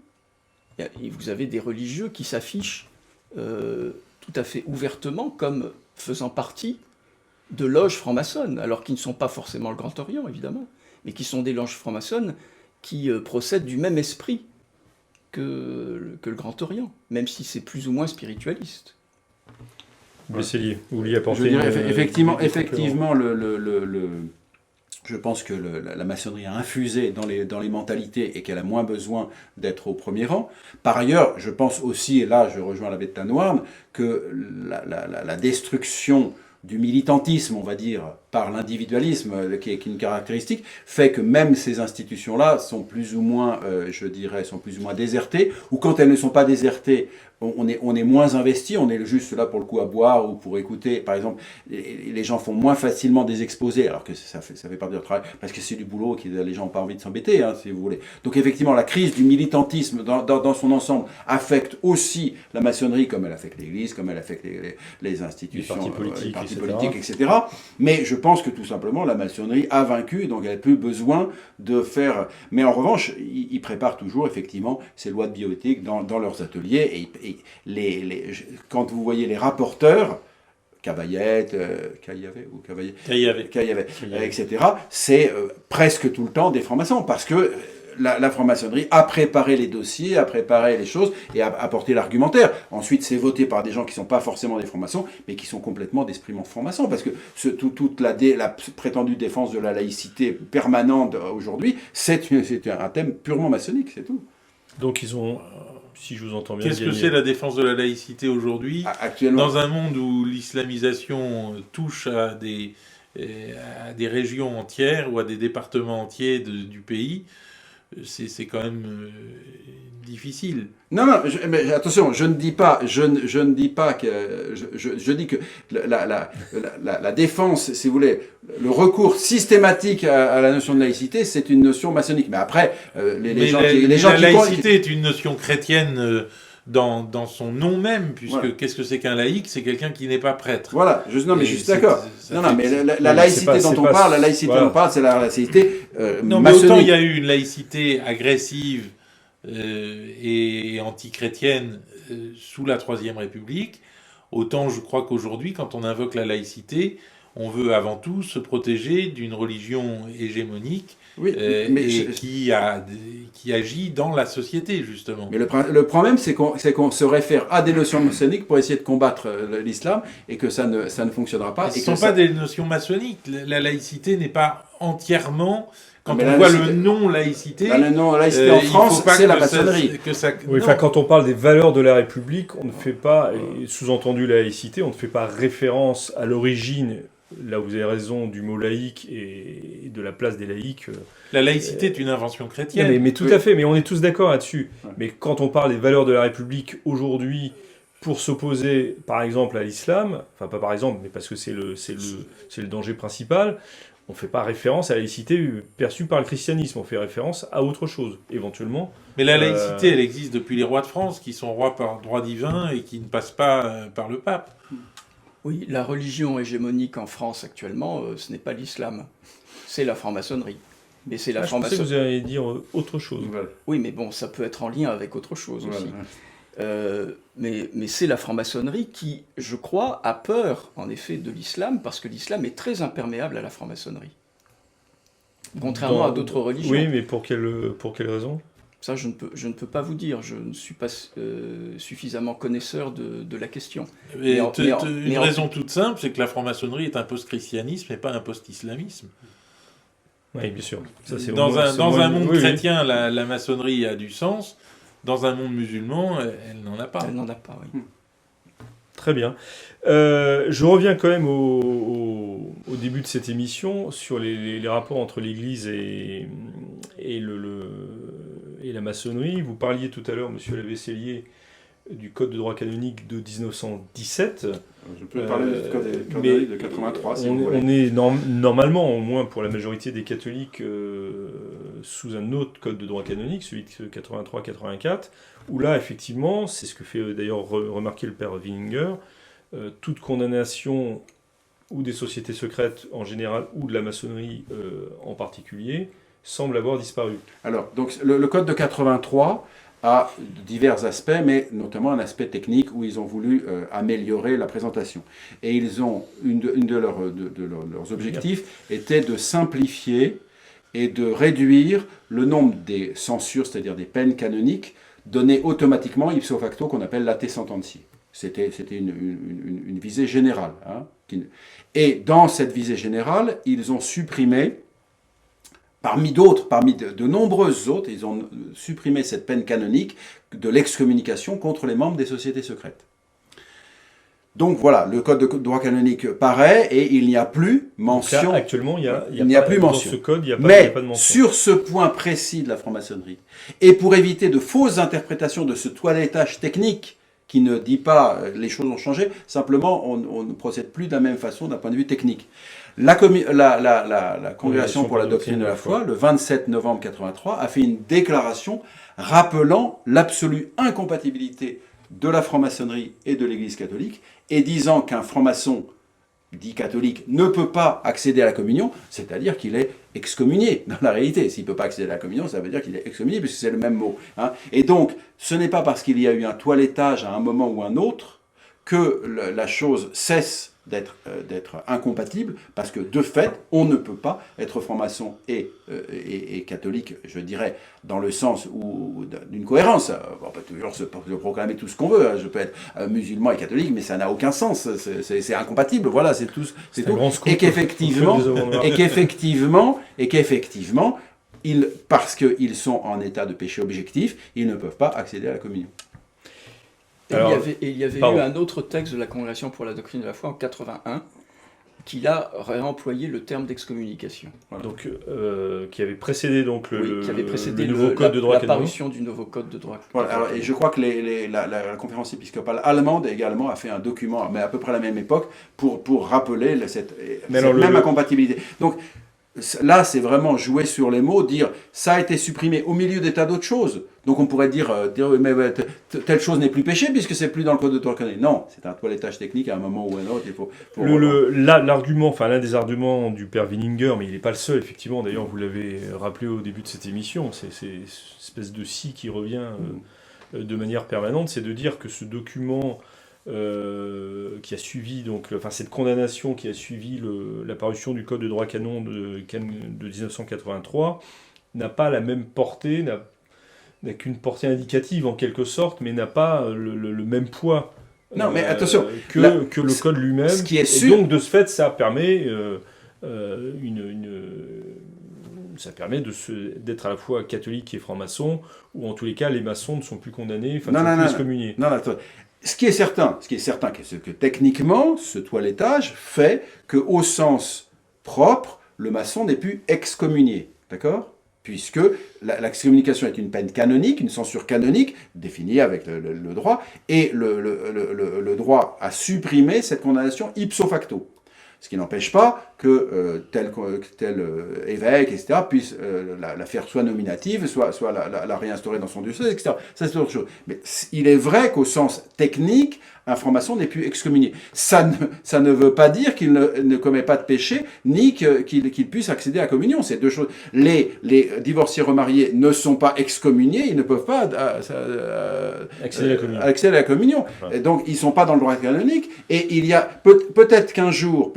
et vous avez des religieux qui s'affichent tout à fait ouvertement comme faisant partie de loges franc-maçonnes, alors qu'ils ne sont pas forcément le Grand Orient, évidemment, mais qui sont des loges franc-maçonnes qui procèdent du même esprit que le Grand Orient, même si c'est plus ou moins spiritualiste. Besselier, vous vouliez apporter... Je dirais, effectivement, je pense que la maçonnerie a infusé dans les mentalités et qu'elle a moins besoin d'être au premier rang. Par ailleurs, je pense aussi, et là je rejoins l'abbé de Tanoirne, que la destruction du militantisme, on va dire, par l'individualisme, qui est une caractéristique, fait que même ces institutions-là sont plus ou moins, je dirais, sont plus ou moins désertées, ou quand elles ne sont pas désertées, on est moins investi, on est juste là pour le coup à boire ou pour écouter. Par exemple, les gens font moins facilement des exposés, alors que ça fait partie de leur travail, parce que c'est du boulot, les gens n'ont pas envie de s'embêter, si vous voulez. Donc effectivement, la crise du militantisme dans son ensemble affecte aussi la maçonnerie, comme elle affecte l'Église, comme elle affecte les institutions, les partis politiques, etc. Mais je pense que tout simplement, la maçonnerie a vaincu, donc elle n'a plus besoin de faire... Mais en revanche, ils préparent toujours, effectivement, ces lois de bioéthique dans leurs ateliers, et quand vous voyez les rapporteurs, Cavaillette, etc., c'est presque tout le temps des francs-maçons, parce que la franc-maçonnerie a préparé les dossiers, a préparé les choses et a apporté l'argumentaire. Ensuite, c'est voté par des gens qui ne sont pas forcément des francs-maçons, mais qui sont complètement d'esprit franc-maçon, parce que toute la prétendue défense de la laïcité permanente aujourd'hui, c'est un thème purement maçonnique, c'est tout. Donc ils ont... Si je vous entends bien. Qu'est-ce que c'est la défense de la laïcité aujourd'hui, actuellement, dans un monde où l'islamisation touche à des régions entières ou à des départements entiers du pays? C'est quand même difficile. Non, mais attention, je ne dis pas que je dis que la défense, si vous voulez, le recours systématique à la notion de laïcité, c'est une notion maçonnique. Mais après, la laïcité est une notion chrétienne dans son nom même, puisque voilà. Qu'est-ce que c'est qu'un laïc? C'est quelqu'un qui n'est pas prêtre. Voilà, je suis d'accord. Non, mais la laïcité dont on parle, c'est la laïcité non, mais maçonnique. Autant il y a eu une laïcité agressive et antichrétienne sous la Troisième République, autant je crois qu'aujourd'hui, quand on invoque la laïcité, on veut avant tout se protéger d'une religion hégémonique qui agit dans la société, justement. Mais le problème, c'est qu'on se réfère à des notions maçonniques pour essayer de combattre l'islam, et que ça ne fonctionnera pas. Ce ne sont pas des notions maçonniques. La laïcité n'est pas entièrement... Quand on voit le nom laïcité, le nom laïcité en France, c'est la maçonnerie. Quand on parle des valeurs de la République, on ne fait pas, et sous-entendu la laïcité, on ne fait pas référence à l'origine, là vous avez raison, du mot laïque et de la place des laïcs. La laïcité est une invention chrétienne. Non, mais tout à fait, mais on est tous d'accord là-dessus. Ouais. Mais quand on parle des valeurs de la République aujourd'hui, pour s'opposer par exemple à l'islam, enfin pas par exemple, mais parce que c'est le danger principal, on ne fait pas référence à la laïcité perçue par le christianisme, on fait référence à autre chose, éventuellement. Mais la laïcité, elle existe depuis les rois de France, qui sont rois par droit divin et qui ne passent pas par le pape. Oui, la religion hégémonique en France actuellement, ce n'est pas l'islam, c'est la franc-maçonnerie. Mais c'est la franc-maçonnerie. Je pensais que vous alliez dire autre chose. Voilà. Oui, mais bon, ça peut être en lien avec autre chose aussi. Mais c'est la franc-maçonnerie qui, je crois, a peur, en effet, de l'islam, parce que l'islam est très imperméable à la franc-maçonnerie. Contrairement à d'autres religions. Oui, mais pour quelle raison ? Ça, je ne peux pas vous dire. Je ne suis pas suffisamment connaisseur de la question. Une raison toute simple, c'est que la franc-maçonnerie est un post-christianisme et pas un post-islamisme. Oui, bien sûr. Ça, dans un monde chrétien, la maçonnerie a du sens. Dans un monde musulman, elle n'en a pas. Elle n'en a pas, oui. Très bien. Je reviens quand même au début de cette émission sur les rapports entre l'Église et la maçonnerie. Vous parliez tout à l'heure, monsieur Lavessellier, du Code de droit canonique de 1917. Je peux parler du Code de 83, si vous voulez. On est normalement, au moins pour la majorité des catholiques, sous un autre Code de droit canonique, celui de 83-84, où là, effectivement, c'est ce que fait d'ailleurs remarquer le père Wieninger, toute condamnation ou des sociétés secrètes en général, ou de la maçonnerie en particulier, semble avoir disparu. Alors, donc, le Code de 83 a divers aspects, mais notamment un aspect technique où ils ont voulu améliorer la présentation. Et ils ont une de leurs objectifs était de simplifier et de réduire le nombre des censures, c'est-à-dire des peines canoniques, données automatiquement ipso facto, qu'on appelle late sententie. C'était une visée générale. Et dans cette visée générale, ils ont supprimé, parmi de nombreuses autres, ils ont supprimé cette peine canonique de l'excommunication contre les membres des sociétés secrètes. Donc voilà, le code de droit canonique paraît et il n'y a plus mention. Donc là, actuellement, il n'y a pas, plus dans mention. ce code, il n'y a, pas de mention. Sur ce point précis de la franc-maçonnerie, et pour éviter de fausses interprétations de ce toilettage technique qui ne dit pas les choses ont changé, simplement on ne procède plus de la même façon d'un point de vue technique. La Congrégation pour la doctrine de la foi, le 27 novembre 83, a fait une déclaration rappelant l'absolue incompatibilité de la franc-maçonnerie et de l'Église catholique, et disant qu'un franc-maçon dit catholique ne peut pas accéder à la communion, c'est-à-dire qu'il est excommunié dans la réalité. S'il ne peut pas accéder à la communion, ça veut dire qu'il est excommunié, puisque c'est le même mot. Hein. Et donc, ce n'est pas parce qu'il y a eu un toilettage à un moment ou un autre que la chose cesse d'être incompatible, parce que de fait, on ne peut pas être franc-maçon et catholique, je dirais, dans le sens d'une cohérence. On peut toujours se proclamer tout ce qu'on veut, hein. Je peux être musulman et catholique, mais ça n'a aucun sens, c'est incompatible, voilà, c'est tout. Et qu'effectivement, parce qu'ils sont en état de péché objectif, ils ne peuvent pas accéder à la communion. Il y avait eu un autre texte de la Congrégation pour la doctrine de la foi en 81 qui a réemployé le terme d'excommunication. Voilà. Donc, qui avait précédé donc le nouveau code de droit canonique. L'apparition du nouveau code de droit. Voilà, alors, et je crois que la conférence épiscopale allemande également a fait un document, mais à peu près à la même époque, pour rappeler cette même incompatibilité. Donc là, c'est vraiment jouer sur les mots, dire ça a été supprimé au milieu des tas d'autres choses. Donc on pourrait dire mais telle chose n'est plus péché puisque c'est plus dans le code de droit canonique. Non, c'est un toilettage technique à un moment ou à un autre. L'argument, enfin l'un des arguments du père Willinger, mais il n'est pas le seul effectivement. D'ailleurs, vous l'avez rappelé au début de cette émission, c'est une espèce de si qui revient de manière permanente, c'est de dire que ce document qui a suivi cette condamnation qui a suivi l'apparition du code de droit canon de 1983 n'a pas la même portée, n'a qu'une portée indicative en quelque sorte, mais n'a pas le même poids non, mais attention, que le code lui-même. Ce qui est sûr. Et donc de ce fait, ça permet ça permet d'être à la fois catholique et franc-maçon, ou en tous les cas, les maçons ne sont plus condamnés, ne sont plus excommuniés. Non, attends. Ce qui est certain, c'est que techniquement, ce toilettage fait qu'au sens propre, le maçon n'est plus excommunié, d'accord ? Puisque l'excommunication est une peine canonique, une censure canonique, définie avec le droit, et le droit a supprimé cette condamnation ipso facto. Ce qui n'empêche pas que tel évêque, etc., puisse la faire soit nominative, soit la réinstaurer dans son diocèse, etc. Ça, c'est autre chose. Mais il est vrai qu'au sens technique, un franc-maçon n'est plus excommunié. Ça ne veut pas dire qu'il ne commet pas de péché, ni qu'il puisse accéder à la communion. C'est deux choses. Les divorciés remariés ne sont pas excommuniés, ils ne peuvent pas accéder à la communion. Ouais. Et donc, ils ne sont pas dans le droit canonique. Et il y a peut-être qu'un jour,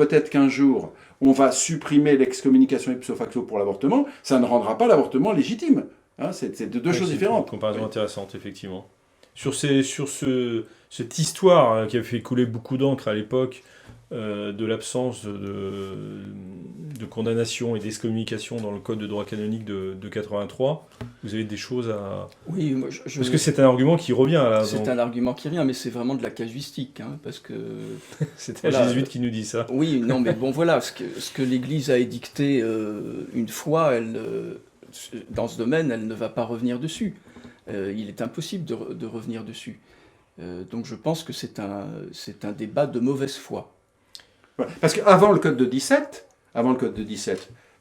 on va supprimer l'excommunication ipso facto pour l'avortement, ça ne rendra pas l'avortement légitime. Hein, c'est deux choses différentes. C'est une comparaison intéressante, effectivement. Sur cette histoire qui a fait couler beaucoup d'encre à l'époque de l'absence de condamnation et d'excommunication dans le code de droit canonique de 83, vous avez des choses à... Oui, moi parce que c'est un argument qui revient là. C'est un argument qui revient, mais c'est vraiment de la casuistique, hein, parce que... c'est un jésuite qui nous dit ça. Oui, non, mais bon, voilà, ce que l'Église a édicté une fois, dans ce domaine, elle ne va pas revenir dessus. Il est impossible de revenir dessus. Donc je pense que c'est un débat de mauvaise foi. Parce qu'avant le code de 17,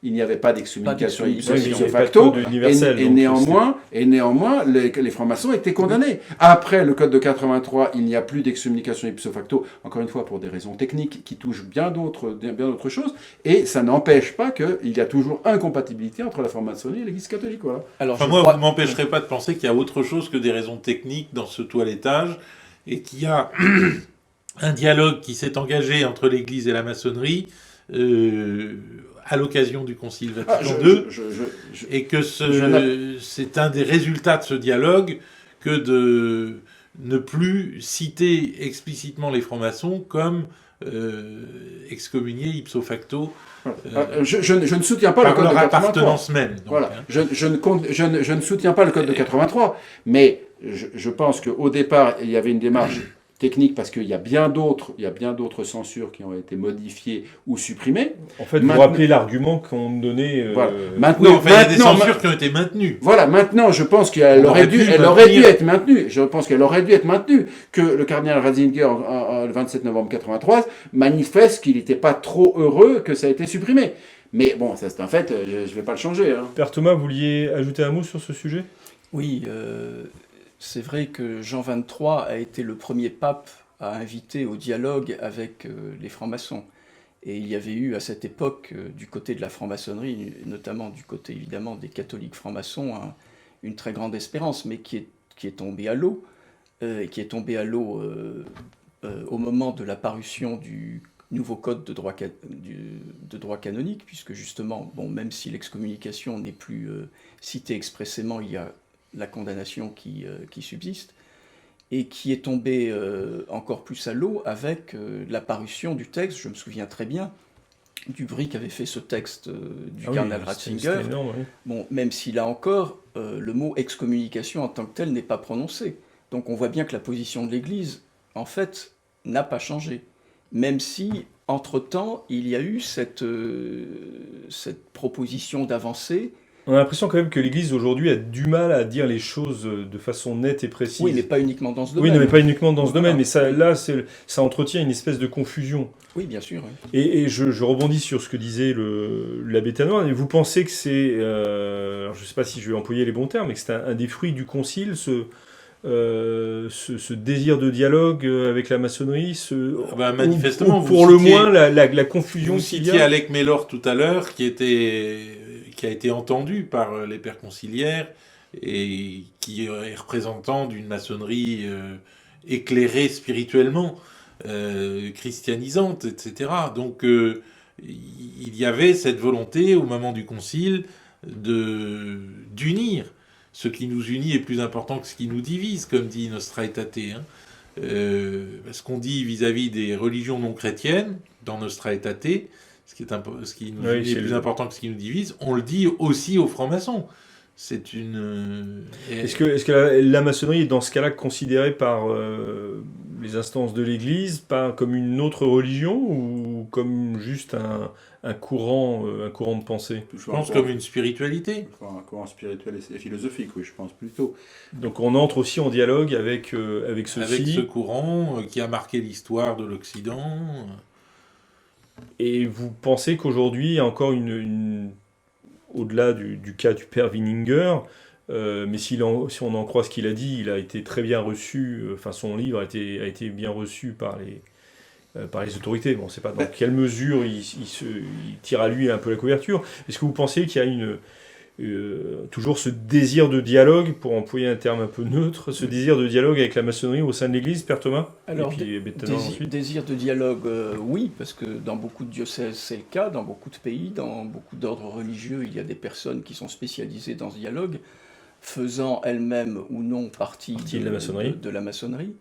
il n'y avait pas d'excommunication ipso facto, et néanmoins, les francs-maçons étaient condamnés. Après le code de 83, il n'y a plus d'excommunication ipso facto, encore une fois pour des raisons techniques qui touchent bien d'autres choses, et ça n'empêche pas qu'il y a toujours incompatibilité entre la franc-maçonnerie et l'Église catholique. Voilà. Alors, moi, vous ne m'empêcherez pas de penser qu'il y a autre chose que des raisons techniques dans ce toilettage, et qu'il y a un dialogue qui s'est engagé entre l'Église et la maçonnerie à l'occasion du Concile Vatican II, et que c'est un des résultats de ce dialogue que de ne plus citer explicitement les francs-maçons comme excommuniés ipso facto. Je ne soutiens pas le code de 83. Appartenance même. Donc, voilà. Je ne soutiens pas le code de 83, mais je pense qu'au départ, il y avait une démarche technique parce qu'il y a bien d'autres censures qui ont été modifiées ou supprimées. En fait, vous rappelez l'argument qu'on donnait. Voilà. Il y a des censures qui ont été maintenues. Voilà, maintenant, je pense qu'elle aurait dû être maintenue. Je pense qu'elle aurait dû être maintenue. Que le cardinal Ratzinger, le 27 novembre 1983, manifeste qu'il n'était pas trop heureux que ça ait été supprimé. Mais bon, ça c'est un fait, je ne vais pas le changer. Père Thomas, vous vouliez ajouter un mot sur ce sujet ? Oui, c'est vrai que Jean XXIII a été le premier pape à inviter au dialogue avec les francs-maçons. Et il y avait eu à cette époque, du côté de la franc-maçonnerie, notamment du côté évidemment des catholiques francs-maçons, une très grande espérance, mais qui est tombée à l'eau, et qui est tombée à l'eau au moment de la parution du nouveau code de droit canonique, puisque justement, bon, même si l'excommunication n'est plus citée expressément, il y a la condamnation qui subsiste, et qui est tombé encore plus à l'eau avec la parution du texte, je me souviens très bien, Dubry qui avait fait ce texte du cardinal Ratzinger. Énorme, oui. Bon, même si là encore, le mot excommunication en tant que tel n'est pas prononcé. Donc on voit bien que la position de l'Église, en fait, n'a pas changé. Même si, entre-temps, il y a eu cette proposition d'avancée. On a l'impression quand même que l'Église aujourd'hui a du mal à dire les choses de façon nette et précise. Oui, mais pas uniquement dans ce domaine. Oui, non, mais pas uniquement dans ce Voilà. domaine, mais ça entretient une espèce de confusion. Oui, bien sûr. Oui. Et je rebondis sur ce que disait l'abbé Tanoir. Vous pensez que c'est, alors je ne sais pas si je vais employer les bons termes, mais que c'est un des fruits du Concile, ce désir de dialogue avec la maçonnerie, manifestement, ou pour le moins la confusion vous qu'il y citiez a. Alec Mellor tout à l'heure, qui a été entendu par les pères conciliaires et qui est représentant d'une maçonnerie éclairée spirituellement, christianisante, etc. Donc il y avait cette volonté au moment du concile d'unir. Ce qui nous unit est plus important que ce qui nous divise, comme dit Nostra Aetate. Ce qu'on dit vis-à-vis des religions non chrétiennes, dans Nostra Aetate, ce qui nous unit est plus important que ce qui nous divise, on le dit aussi aux francs-maçons. C'est une... Est-ce que la maçonnerie est dans ce cas-là considérée par les instances de l'Église comme une autre religion ou comme juste un courant de pensée ? Je pense comme une spiritualité. Un courant spirituel et philosophique, oui, je pense plutôt. Donc on entre aussi en dialogue avec ceci. Avec ce courant qui a marqué l'histoire de l'Occident. Et vous pensez qu'aujourd'hui, il y a encore au-delà du cas du père Wieninger, mais si on en croit ce qu'il a dit, il a été très bien reçu, son livre a été bien reçu par les autorités. Bon, on ne sait pas dans quelle mesure il tire à lui un peu la couverture. Est-ce que vous pensez qu'il y a toujours ce désir de dialogue, pour employer un terme un peu neutre, ce désir de dialogue avec la maçonnerie au sein de l'Église, Père Thomas ? Alors, et puis, désir de dialogue, oui, parce que dans beaucoup de diocèses, c'est le cas, dans beaucoup de pays, dans beaucoup d'ordres religieux, il y a des personnes qui sont spécialisées dans ce dialogue, faisant elles-mêmes ou non partie de la maçonnerie.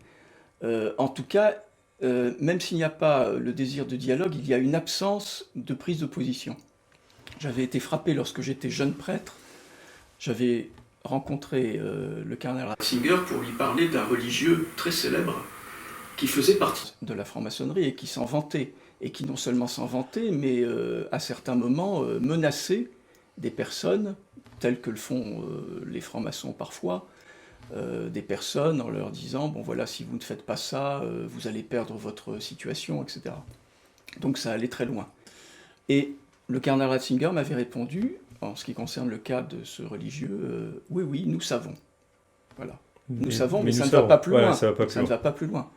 En tout cas, même s'il n'y a pas le désir de dialogue, il y a une absence de prise de position. J'avais été frappé lorsque j'étais jeune prêtre. J'avais rencontré le cardinal Ratzinger pour lui parler d'un religieux très célèbre qui faisait partie de la franc-maçonnerie et qui s'en vantait. Et qui non seulement s'en vantait, mais à certains moments menaçait des personnes, telles que le font les francs-maçons parfois, des personnes en leur disant « bon voilà, si vous ne faites pas ça, vous allez perdre votre situation, etc. » Donc ça allait très loin. Et le cardinal Ratzinger m'avait répondu, en ce qui concerne le cas de ce religieux, oui, nous savons. Voilà. Nous savons, mais ça ne va pas plus loin. Ça ne va pas plus loin.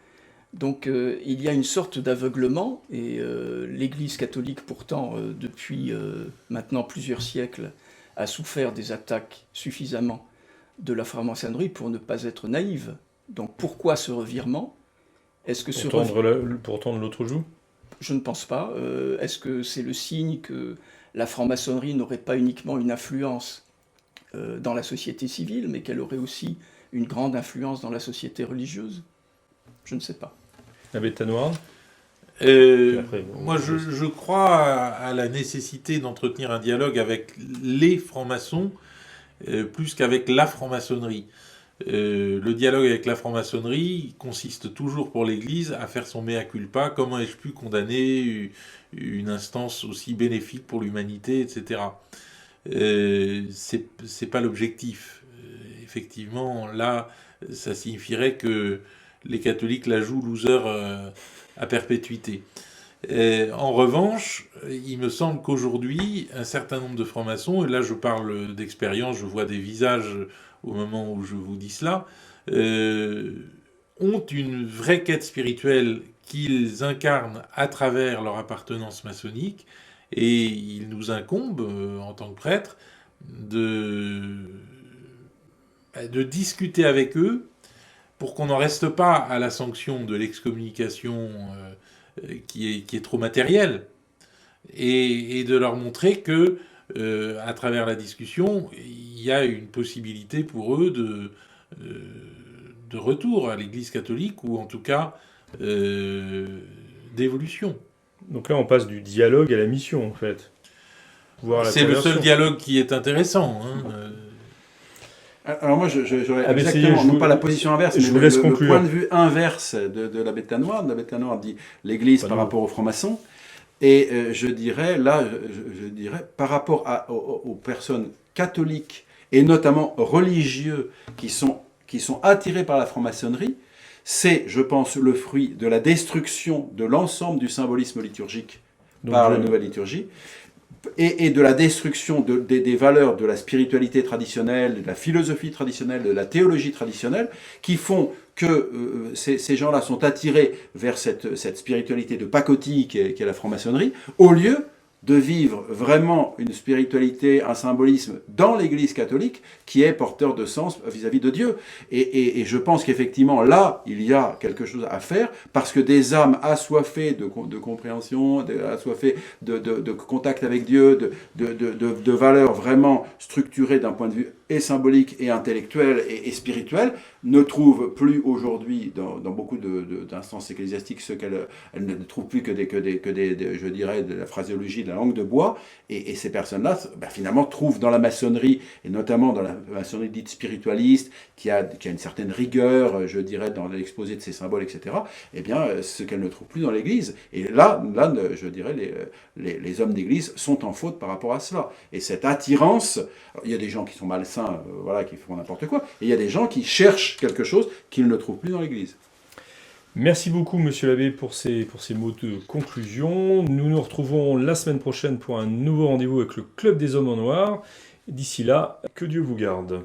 Donc il y a une sorte d'aveuglement, et l'Église catholique, pourtant, depuis maintenant plusieurs siècles, a souffert des attaques suffisamment de la franc-maçonnerie pour ne pas être naïve. Donc pourquoi ce revirement ? Est-ce que pour tendre l'autre joue ? Je ne pense pas. Est-ce que c'est le signe que la franc-maçonnerie n'aurait pas uniquement une influence dans la société civile, mais qu'elle aurait aussi une grande influence dans la société religieuse ? Je ne sais pas. L'abbé Tanoir ? Moi, je crois à la nécessité d'entretenir un dialogue avec les francs-maçons plus qu'avec la franc-maçonnerie. Le dialogue avec la franc-maçonnerie consiste toujours pour l'Église à faire son mea culpa. Comment ai-je pu condamner une instance aussi bénéfique pour l'humanité, etc. C'est pas l'objectif. Effectivement, là, ça signifierait que les catholiques la jouent loser à perpétuité. En revanche, il me semble qu'aujourd'hui, un certain nombre de francs-maçons, et là je parle d'expérience, je vois des visages au moment où je vous dis cela, ont une vraie quête spirituelle qu'ils incarnent à travers leur appartenance maçonnique, et il nous incombe, en tant que prêtres, de discuter avec eux pour qu'on n'en reste pas à la sanction de l'excommunication qui est trop matérielle, et de leur montrer que, à travers la discussion, il y a une possibilité pour eux de retour à l'Église catholique, ou en tout cas d'évolution. Donc là, on passe du dialogue à la mission, en fait. C'est le seul dialogue qui est intéressant. Alors moi, j'aurais exactement, non pas la position inverse, mais le point de vue inverse de l'abbé Tanoir. L'abbé Tanoir dit l'Église par rapport aux francs-maçons. Et je dirais, par rapport aux personnes catholiques, et notamment religieux, qui sont attirés par la franc-maçonnerie, c'est, je pense, le fruit de la destruction de l'ensemble du symbolisme liturgique par la nouvelle liturgie, et de la destruction des valeurs de la spiritualité traditionnelle, de la philosophie traditionnelle, de la théologie traditionnelle, qui font que ces gens-là sont attirés vers cette spiritualité de pacotille qu'est la franc-maçonnerie, au lieu de vivre vraiment une spiritualité, un symbolisme dans l'Église catholique qui est porteur de sens vis-à-vis de Dieu. Et je pense qu'effectivement, là, il y a quelque chose à faire, parce que des âmes assoiffées de compréhension, assoiffées de contact avec Dieu, de valeurs vraiment structurées d'un point de vue et symbolique et intellectuel et spirituel, ne trouvent plus aujourd'hui dans beaucoup d'instances ecclésiastiques ce qu'elles ne trouvent plus que je dirais, de la phraséologie, de la langue de bois, et ces personnes-là, finalement, trouvent dans la maçonnerie, et notamment dans la maçonnerie dite spiritualiste, qui a une certaine rigueur, je dirais, dans l'exposé de ses symboles, etc., eh bien, ce qu'elles ne trouvent plus dans l'Église. Et là, je dirais, les hommes d'Église sont en faute par rapport à cela. Et cette attirance, il y a des gens qui sont malsains, qui font n'importe quoi, et il y a des gens qui cherchent quelque chose qu'ils ne trouvent plus dans l'Église. Merci beaucoup, monsieur l'abbé, pour ces mots de conclusion. Nous nous retrouvons la semaine prochaine pour un nouveau rendez-vous avec le Club des Hommes en Noir. D'ici là, que Dieu vous garde.